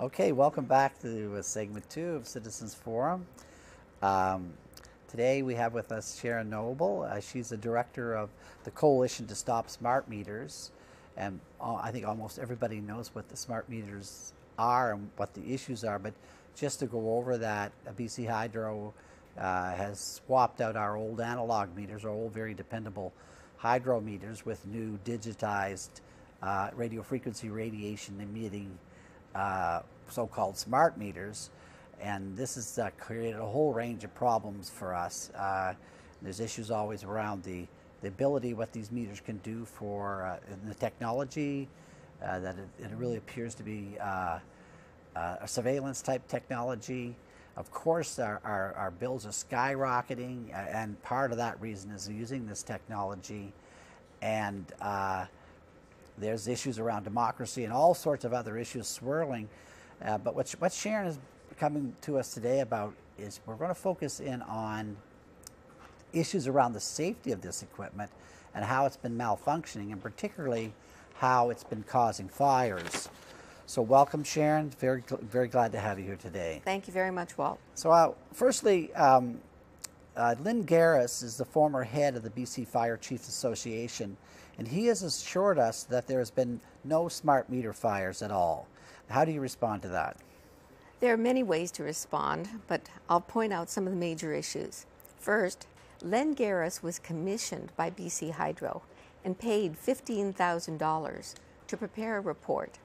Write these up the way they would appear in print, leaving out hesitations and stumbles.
Okay, welcome back to segment 2 of Citizens Forum. Um, Today we have with us Sharon Noble. She's the director of the Coalition to Stop Smart Meters. And I think almost everybody knows what the smart meters are and what the issues are. But just to go over that, BC Hydro has swapped out our old analog meters, our old very dependable hydro meters, with new digitized radio frequency radiation emitting so-called smart meters, and this has created a whole range of problems for us. There's issues always around the ability, what these meters can do for the technology, that it really appears to be a surveillance type technology. Of course, our bills are skyrocketing, and part of that reason is using this technology. And there's issues around democracy and all sorts of other issues swirling. But what Sharon is coming to us today about is we're going to focus in on issues around the safety of this equipment and how it's been malfunctioning, and particularly how it's been causing fires. So welcome, Sharon. Very glad to have you here today. Thank you very much, Walt. So firstly, Lynn Garris is the former head of the BC Fire Chiefs Association, and he has assured us that there has been no smart meter fires at all. How do you respond to that? There are many ways to respond, but I'll point out some of the major issues. First, Len Garris was commissioned by BC Hydro and paid $15,000 to prepare a report.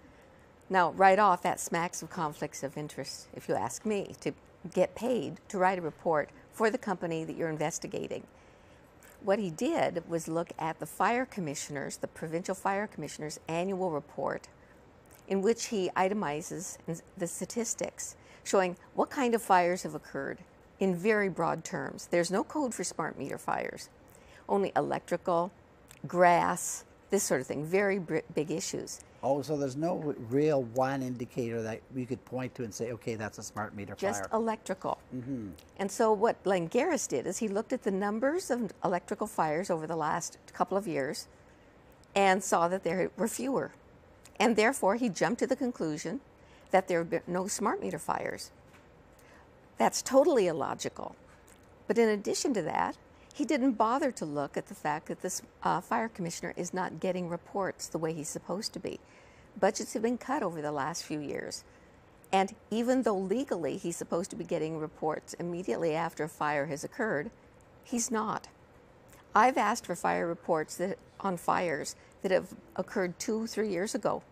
Now, right off, that smacks of conflicts of interest, if you ask me, to get paid to write a report for the company that you're investigating. What he did was look at the fire commissioners, the provincial fire commissioners' annual report, in which he itemizes the statistics showing what kind of fires have occurred in very broad terms. There's no code for smart meter fires, only electrical, grass, this sort of thing, very big issues. Oh, so there's no real one indicator that we could point to and say, okay, that's a smart meter fire. Just electrical. Mm-hmm. And so what Len Garris did is he looked at the numbers of electrical fires over the last couple of years and saw that there were fewer. And therefore, he jumped to the conclusion that there would be no smart meter fires. That's totally illogical. But in addition to that, he didn't bother to look at the fact that this fire commissioner is not getting reports the way he's supposed to be. Budgets have been cut over the last few years. And even though legally he's supposed to be getting reports immediately after a fire has occurred, he's not. I've asked for fire reports on fires that have occurred 2-3 years ago,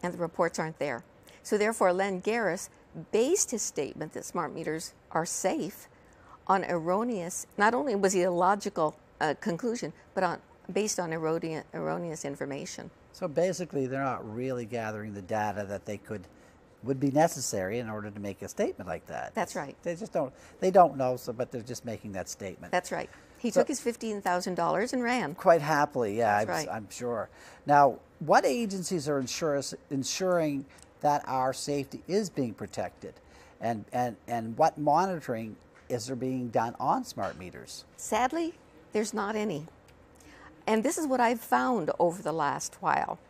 and the reports aren't there. So therefore, Len Garris based his statement that smart meters are safe on erroneous, not only was he a logical conclusion, but based on erroneous information. So basically, they're not really gathering the data that would be necessary in order to make a statement like that. That's right. They don't know, but they're just making that statement. That's right. He took his $15,000 and ran. Quite happily, yeah, Right. I'm sure. Now, what agencies are ensuring that our safety is being protected? And what monitoring is there being done on smart meters? Sadly, there's not any. And this is what I've found over the last while.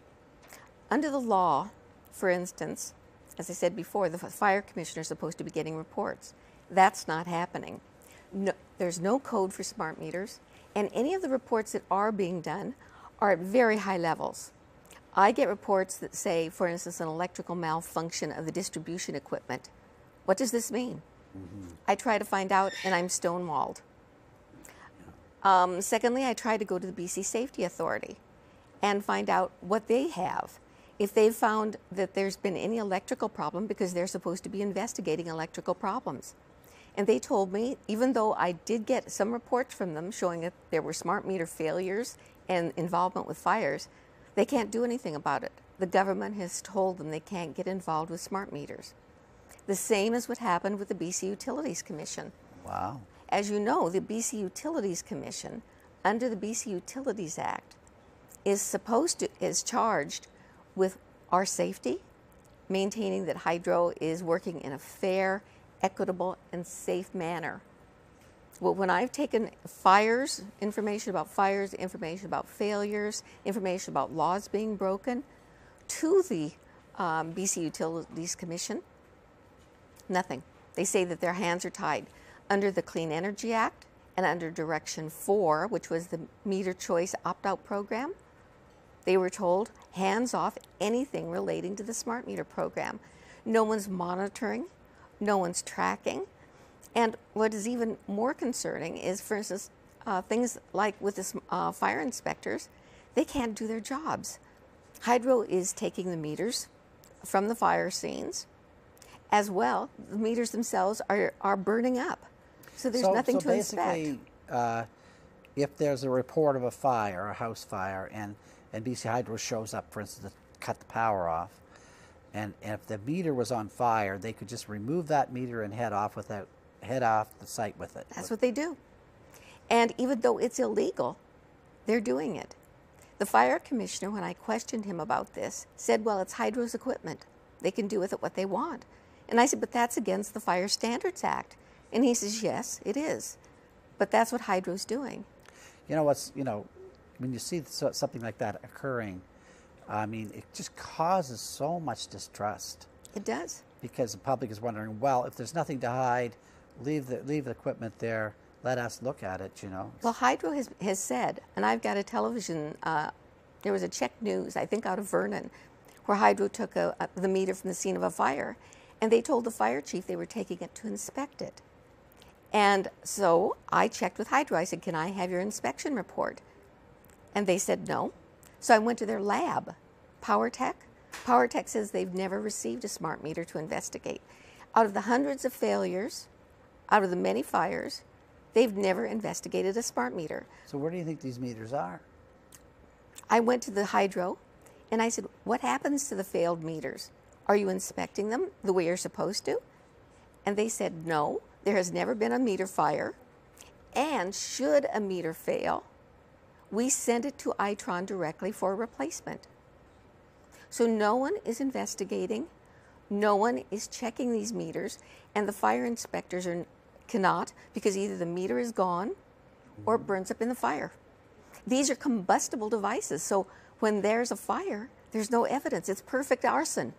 Under the law, for instance, as I said before, the fire commissioner is supposed to be getting reports. That's not happening. No, there's no code for smart meters, and any of the reports that are being done are at very high levels. I get reports that say, for instance, an electrical malfunction of the distribution equipment. What does this mean? Mm-hmm. I try to find out, and I'm stonewalled. Secondly, I try to go to the BC Safety Authority and find out what they have. If they've found that there's been any electrical problem, because they're supposed to be investigating electrical problems. And they told me, even though I did get some reports from them showing that there were smart meter failures and involvement with fires, they can't do anything about it. The government has told them they can't get involved with smart meters. The same is what happened with the BC Utilities Commission. Wow. As you know, the BC Utilities Commission, under the BC Utilities Act, is charged with our safety, maintaining that hydro is working in a fair, equitable, and safe manner. Well, when I've taken fires, information about failures, information about laws being broken, to the BC Utilities Commission? Nothing. They say that their hands are tied under the Clean Energy Act and under Direction 4, which was the meter choice opt-out program. They were told, hands off anything relating to the smart meter program. No one's monitoring, no one's tracking. And what is even more concerning is, for instance, things like with the fire inspectors, they can't do their jobs. Hydro is taking the meters from the fire scenes. As well, the meters themselves are burning up. So there's nothing to inspect. So basically, if there's a report of a fire, a house fire, and BC Hydro shows up, for instance, to cut the power off, and if the meter was on fire, they could just remove that meter and head off the site with it. That's what they do. And even though it's illegal, they're doing it. The fire commissioner, when I questioned him about this, said, well, it's Hydro's equipment. They can do with it what they want. And I said, but that's against the Fire Standards Act. And he says, yes, it is. But that's what Hydro's doing. When you see something like that occurring, I mean, it just causes so much distrust. It does. Because the public is wondering, well, if there's nothing to hide, leave the equipment there, let us look at it, Well, Hydro has said, and I've got a television, there was a Czech News, I think out of Vernon, where Hydro took the meter from the scene of a fire, and they told the fire chief they were taking it to inspect it. And so I checked with Hydro. I said, can I have your inspection report? And they said no. So I went to their lab, PowerTech. PowerTech says they've never received a smart meter to investigate. Out of the hundreds of failures, out of the many fires, they've never investigated a smart meter. So where do you think these meters are? I went to the Hydro, and I said, what happens to the failed meters? Are you inspecting them the way you're supposed to? And they said, no, there has never been a meter fire. And should a meter fail, we send it to Itron directly for a replacement. So no one is investigating, no one is checking these meters, and the fire inspectors cannot, because either the meter is gone or it burns up in the fire. These are combustible devices, so when there's a fire, there's no evidence. It's perfect arson.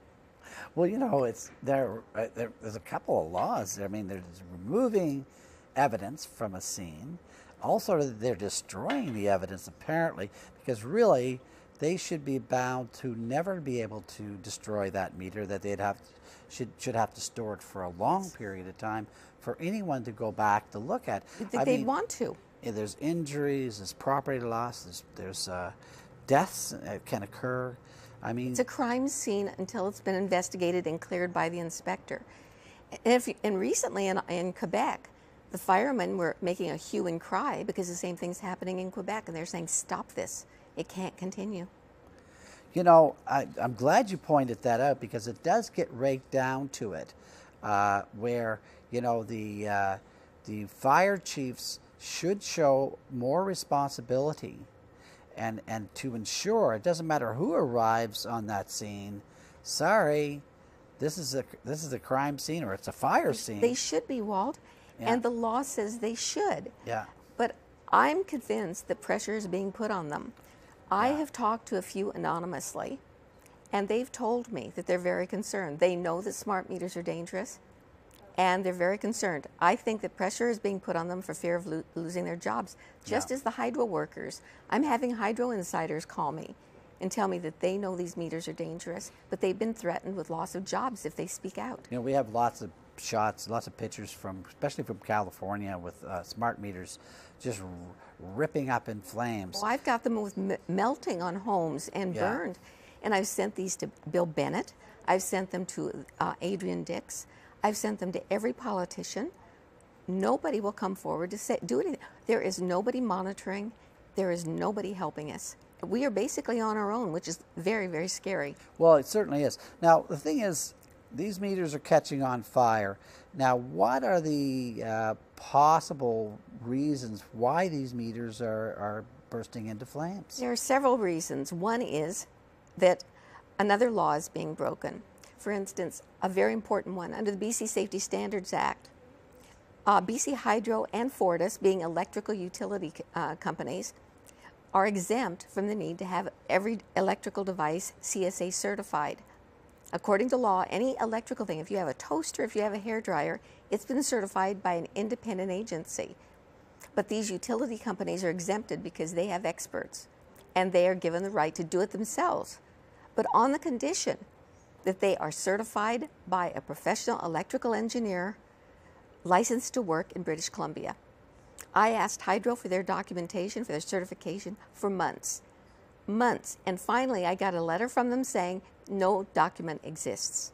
Well, there's a couple of laws. I mean, there's removing evidence from a scene. Also, they're destroying the evidence, apparently, because really, they should be bound to never be able to destroy that meter, that should have to store it for a long period of time for anyone to go back to look at. They'd want to. There's injuries, there's property loss, there's deaths that can occur. I mean, it's a crime scene until it's been investigated and cleared by the inspector. And recently in Quebec, the firemen were making a hue and cry because the same thing's happening in Quebec, and they're saying, stop this. It can't continue. I'm glad you pointed that out, because it does get right down to it, where, the fire chiefs should show more responsibility and to ensure it doesn't matter who arrives on that scene. Sorry, this is a crime scene, or it's a fire scene. They should be, Walt, and the law says they should. Yeah. But I'm convinced that pressure is being put on them. I have talked to a few anonymously, and they've told me that they're very concerned. They know that smart meters are dangerous, and they're very concerned. I think that pressure is being put on them for fear of losing their jobs, just as the Hydro workers. I'm having Hydro insiders call me and tell me that they know these meters are dangerous, but they've been threatened with loss of jobs if they speak out. We have lots of shots, lots of pictures especially from California, with smart meters just ripping up in flames. Well, I've got them with melting on homes and burned. And I've sent these to Bill Bennett. I've sent them to Adrian Dix. I've sent them to every politician. Nobody will come forward to do anything. There is nobody monitoring. There is nobody helping us. We are basically on our own, which is very, very scary. Well, it certainly is. Now, the thing is, these meters are catching on fire. Now, what are the possible reasons why these meters are bursting into flames? There are several reasons. One is that another law is being broken. For instance, a very important one, under the BC Safety Standards Act, BC Hydro and Fortis, being electrical utility companies, are exempt from the need to have every electrical device CSA certified. According to law, any electrical thing, if you have a toaster, if you have a hairdryer, it's been certified by an independent agency. But these utility companies are exempted because they have experts, and they are given the right to do it themselves, but on the condition that they are certified by a professional electrical engineer licensed to work in British Columbia. I asked Hydro for their documentation, for their certification, for months. And finally I got a letter from them saying no document exists.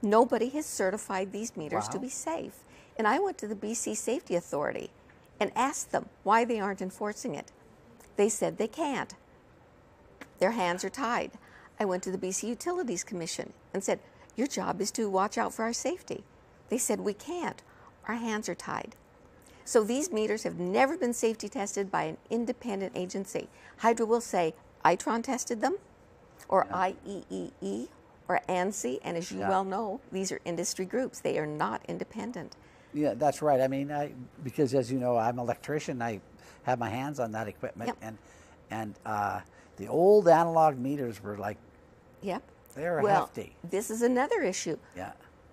Nobody has certified these meters to be safe. And I went to the BC Safety Authority and asked them why they aren't enforcing it. They said they can't. Their hands are tied. I went to the BC Utilities Commission and said, your job is to watch out for our safety. They said, we can't. Our hands are tied. So these meters have never been safety tested by an independent agency. Hydro will say, Itron tested them, or IEEE, or ANSI, and as you well know, these are industry groups. They are not independent. Yeah, that's right. I mean, because as you know, I'm an electrician. I have my hands on that equipment, and the old analog meters were like, they were hefty. This is another issue.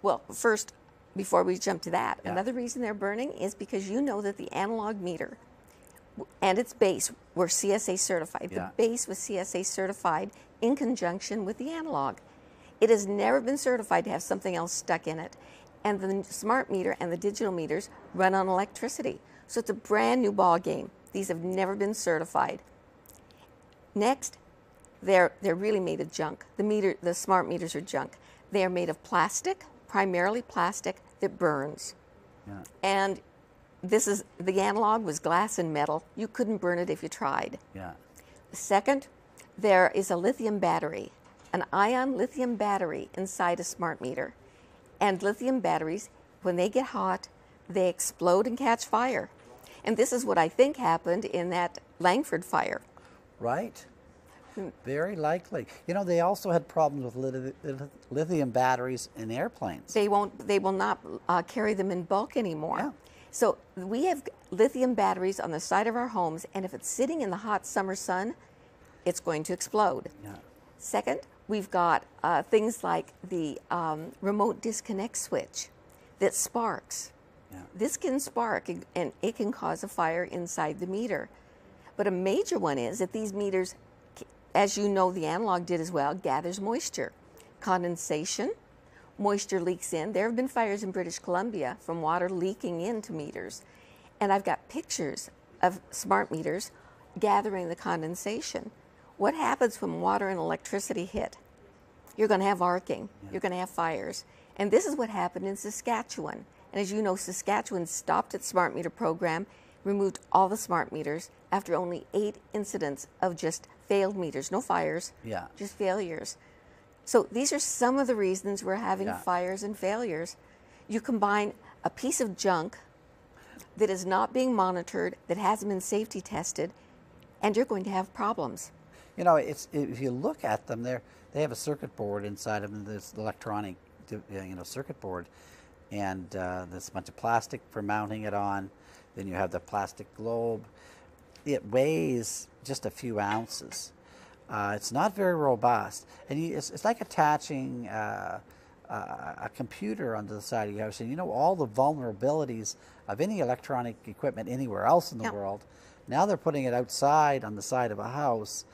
Well, first, before we jump to that, another reason they're burning is because you know that the analog meter and its base were CSA certified. The base was CSA certified in conjunction with the analog. It has never been certified to have something else stuck in it. And the smart meter and the digital meters run on electricity. So it's a brand new ball game. These have never been certified. Next, they're really made of junk. The smart meters are junk. They are made of plastic, primarily plastic, that burns. And the analog was glass and metal. You couldn't burn it if you tried. Second, there is a lithium battery, an ion lithium battery inside a smart meter. And lithium batteries, when they get hot, they explode and catch fire. And this is what I think happened in that Langford fire. Right. Very likely. You know, they also had problems with lithium batteries in airplanes. They will not carry them in bulk anymore. So we have lithium batteries on the side of our homes, and if it's sitting in the hot summer sun, it's going to explode. Second, we've got things like the remote disconnect switch that sparks. This can spark, and it can cause a fire inside the meter. But a major one is that these meters, as you know the analog did as well, gathers moisture. Condensation, moisture leaks in. There have been fires in British Columbia from water leaking into meters. And I've got pictures of smart meters gathering the condensation. What happens when water and electricity hit? You're going to have arcing. You're going to have fires. And this is what happened in Saskatchewan. And as you know, Saskatchewan stopped its smart meter program, removed all the smart meters after only 8 incidents of just failed meters. No fires, just failures. So these are some of the reasons we're having fires and failures. You combine a piece of junk that is not being monitored, that hasn't been safety tested, and you're going to have problems. You know, if you look at them, they have a circuit board inside of them, this electronic, circuit board, and there's a bunch of plastic for mounting it on. Then you have the plastic globe. It weighs just a few ounces. It's not very robust, and it's like attaching a computer onto the side of your house. And you know all the vulnerabilities of any electronic equipment anywhere else in the world. Now they're putting it outside on the side of a house.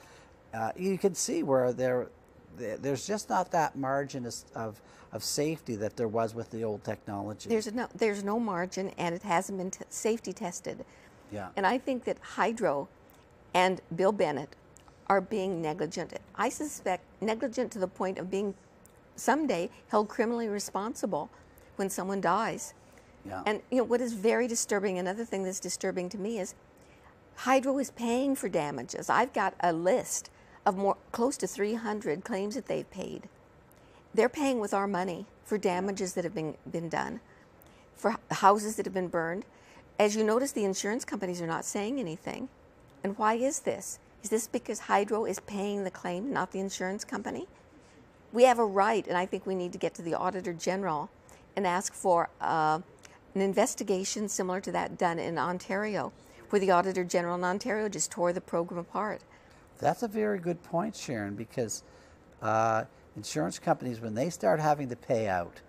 You can see where there's just not that margin of safety that there was with the old technology. There's no margin, and it hasn't been safety tested. And I think that Hydro and Bill Bennett are being negligent. I suspect negligent to the point of being someday held criminally responsible when someone dies. And you know what is very disturbing, another thing that's disturbing to me is Hydro is paying for damages. I've got a list of close to 300 claims that they've paid. They're paying with our money for damages that have been done, for houses that have been burned. As you notice, the insurance companies are not saying anything. And why is this? Is this because Hydro is paying the claim, not the insurance company? We have a right, and I think we need to get to the Auditor General and ask for an investigation similar to that done in Ontario, where the Auditor General in Ontario just tore the program apart. That's a very good point, Sharon, because insurance companies, when they start having to pay out,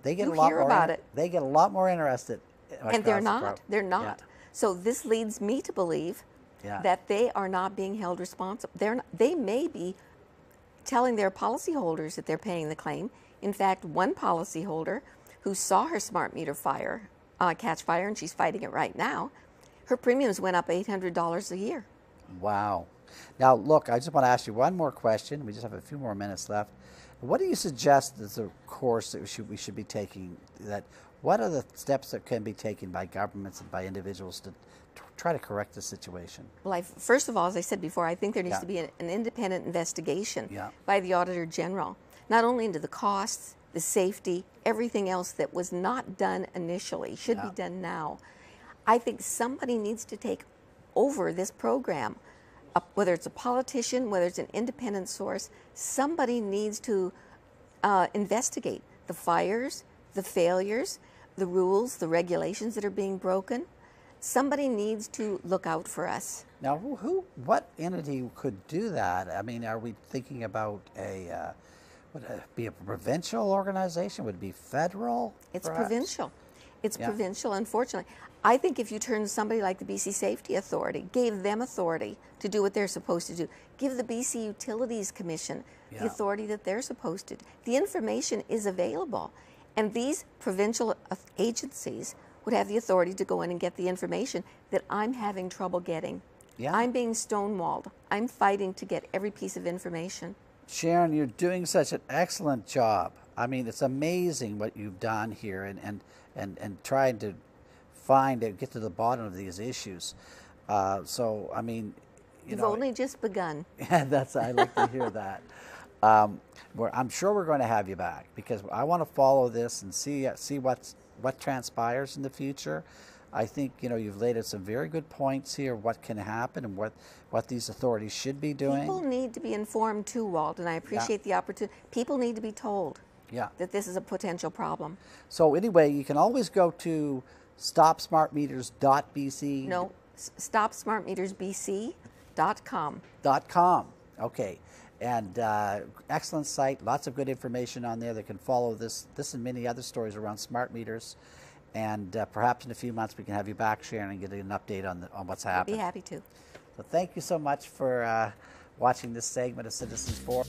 they get You a lot hear more. about it. They get a lot more interested. And they're across the not. They're not. Yeah. So this leads me to believe Yeah. that they are not being held responsible. They may be telling their policyholders that they're paying the claim. In fact, one policyholder who saw her smart meter catch fire, and she's fighting it right now, her premiums went up $800 a year. Wow. Now, look, I just want to ask you one more question. We just have a few more minutes left. What do you suggest is the course that we should be taking? What are the steps that can be taken by governments and by individuals to try to correct the situation? Well, first of all, as I said before, I think there needs Yeah. to be an independent investigation Yeah. by the Auditor General, not only into the costs, the safety, everything else that was not done initially, should be done now. I think somebody needs to take over this program, whether it's a politician, whether it's an independent source. Somebody needs to investigate the fires, the failures, the rules, the regulations that are being broken. Somebody needs to look out for us. Now, what entity could do that? I mean, are we thinking about would it be a provincial organization? Would it be federal? It's perhaps? provincial. It's Yeah. provincial, unfortunately. I think if you turn to somebody like the BC Safety Authority, gave them authority to do what they're supposed to do, give the BC Utilities Commission Yeah. the authority that they're supposed to do. The information is available, and these provincial agencies would have the authority to go in and get the information that I'm having trouble getting. Yeah. I'm being stonewalled. I'm fighting to get every piece of information. Sharon, you're doing such an excellent job. I mean, it's amazing what you've done here and trying to get to the bottom of these issues. So, I mean, You've only just begun. Yeah, I like to hear that. I'm sure we're going to have you back because I want to follow this and see what transpires in the future. I think you've laid out some very good points here. What can happen and what these authorities should be doing. People need to be informed too, Walt, and I appreciate the opportunity. People need to be told that this is a potential problem. So anyway, you can always go to stopsmartmeters.bc. No, stopsmartmetersbc.com. .com. Okay. And excellent site, lots of good information on there that can follow this and many other stories around smart meters. And perhaps in a few months we can have you back, Sharon, and get an update on what's happening. I'd be happy to. So thank you so much for watching this segment of Citizens Forum.